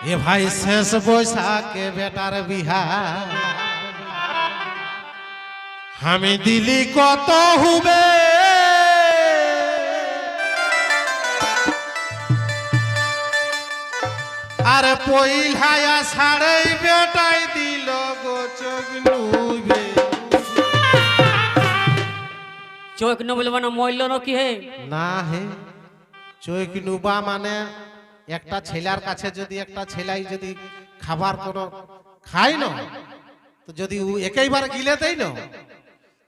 এ ভাই শেষ বৈশাখে বেটার বিহা আমি দিলি কত হবে আর পইলায়া সাড়ে বেটাই দিল গো চোখ নুবে চোখ নুবল মানে মইল ন কি হে না হে চোখ নুবা মানে একটা ছেলের কাছে যদি একটা ছেলাই যদি খাবার কোনো খায় না তো যদি ও একেবারে গিলে দেয় না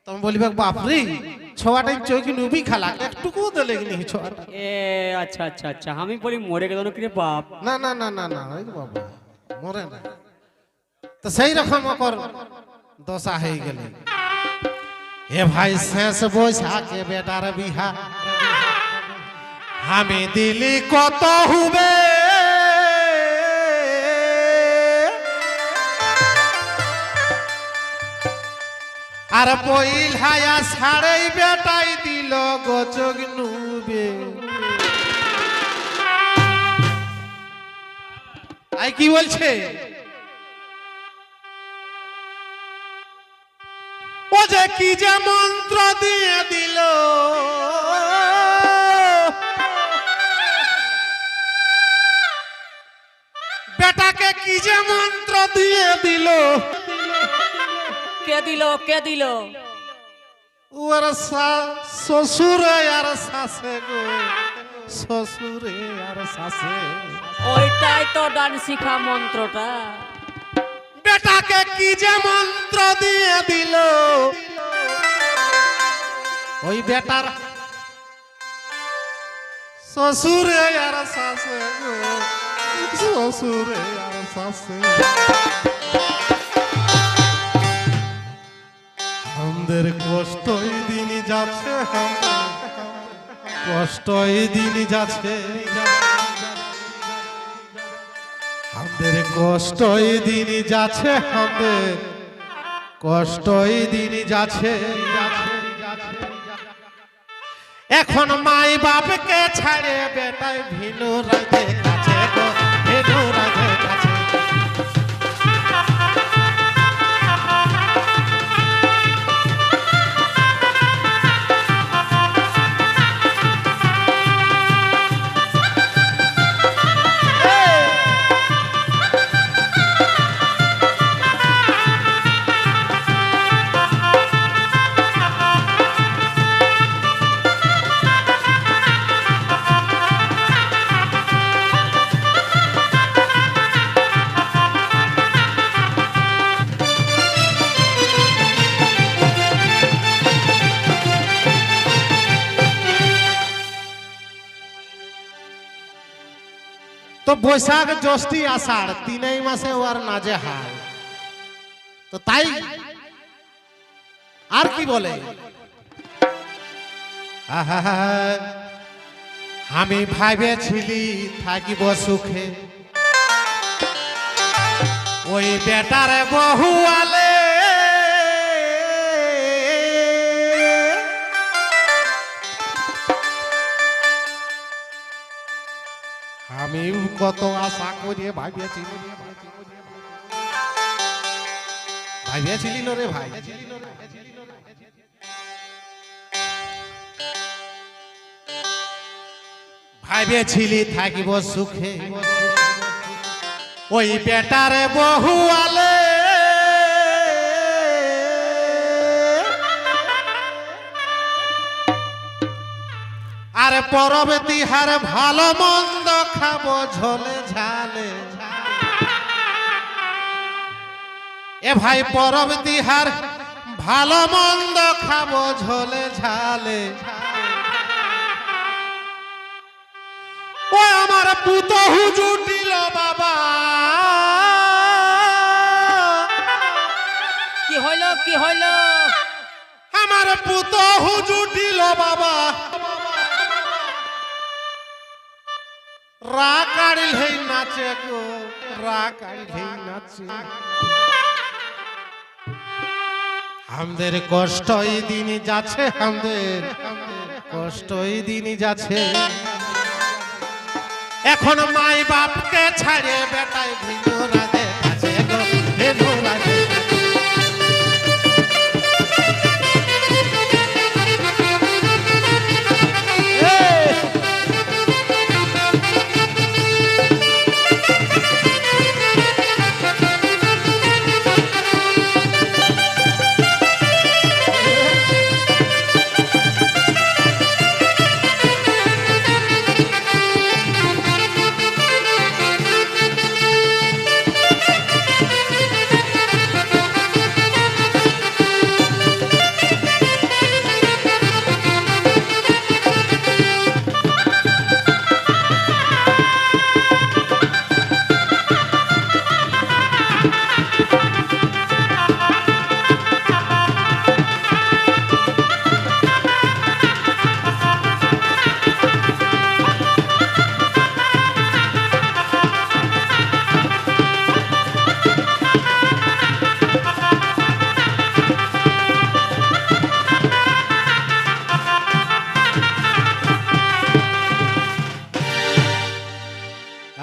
তুমি বলবে বাপরে ছোয়াটাই চোখ নুবি খালা একটুকু দিলে নি ছোয়াটা এ আচ্ছা আচ্ছা আচ্ছা আমি বলি মরে গেল না কি রে বাপ না না না না না ওই বাবা মরে না তো সেই রকম কর দশা হয়ে গেল এ ভাই শেষ বৈশাখে বেটার বিহা আমি দিলি কত হবে আর পইলায়া সাড়ে বেটাই দিল গচক নুবে আই কি বলছে ও যে কি যে মন্ত্র দিয়ে দিল বেটাকে কি যে মন্ত্র দিয়ে দিল কে দিল কে দিল ওর শ্বশুরে আর শাশে গো শ্বশুরে আর শাশে ওইটাই তো ডান শিখা মন্ত্রটা বেটাকে কি যে মন্ত্র দিয়ে দিল ওই বেটার শ্বশুরে আর শাশে গো শ্বশুরে আর শাশে আমাদের কষ্টই দিন যাচ্ছে কষ্টই দিন যাচ্ছে আমাদের কষ্টই দিন যাচ্ছে আমাদের কষ্টই দিন যাচ্ছে এখন মাই বাপকে ছাড়ে বেটাই ভিনু রাজে কাছে গো ভিনু রাজে কাছে তো বৈশাখ জ্যৈষ্ঠী আষাঢ় তিনই মাসে ওর নাজে হায় তো তাই আর কি বলে আমি ভাবেছিলি থাকিব সুখে ওই বেটার বহু আলে আমি কত আশা করিয়ে ভাবিয়েছিলি না রে ভাই ভাবিয়েছিলি থাকিব সুখে ওই বেটার বহু আলে আর পরব তিহার ভালো মন্দ খাবো ঝোলে ঝালে এ ভাই পরব তিহার ভালো মন্দ খাবো ঝোলে ঝালে ও আমার পুতহু জুটিল বাবা কি হইল কি হইল আমার পুতহু জুটিল বাবা রা কাড়িল হেই নাচে গো রা কাড়িল হেই নাচে আমাদের কষ্টই দিন যাচ্ছে আমাদের কষ্টই দিন যাচ্ছে এখন মাই বাপকে ছাড়ে বেটাই ভিনু রাজের কাছে গো ভিনু রাজের কাছে।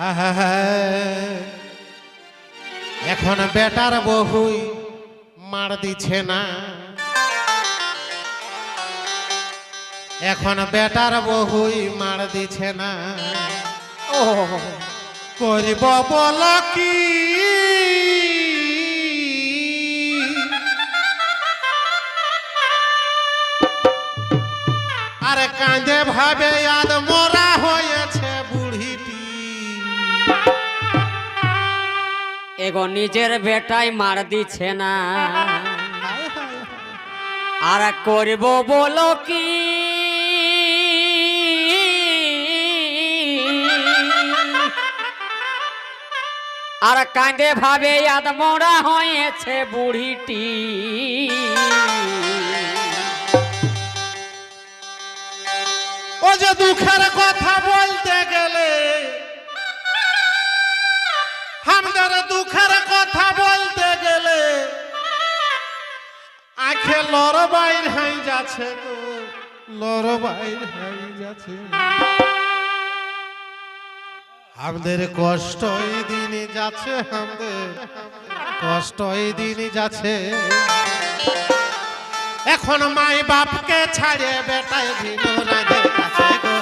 আহা, এখন বেটার বহুই মার দিছে না, এখন বেটার বহুই মার দিছে না। ও করিব বল কি আরে কাঁদে ভাবে আদ মোরা হয়েছে বুড়িটি। এগো নিজের বেটাই মার দিছে না, আর করব বলো কি? আর কাঁদে ভাবে আদ মোরা হয়েছে বুড়িটি। ও যে দুঃখের কথা বলতে গেলে, আমাদের দুঃখের কথা বলতে গেলে আখে লর বাইর হয়ে যাচ্ছে গো, লর বাইর হয়ে যাচ্ছে। আমাদের কষ্ট এই দিনই যাচ্ছে, আমাদের কষ্ট এই দিনই যাচ্ছে। এখন মাই বাপকে ছাড়ে বেটায় ভিনু রাজের কাছে গো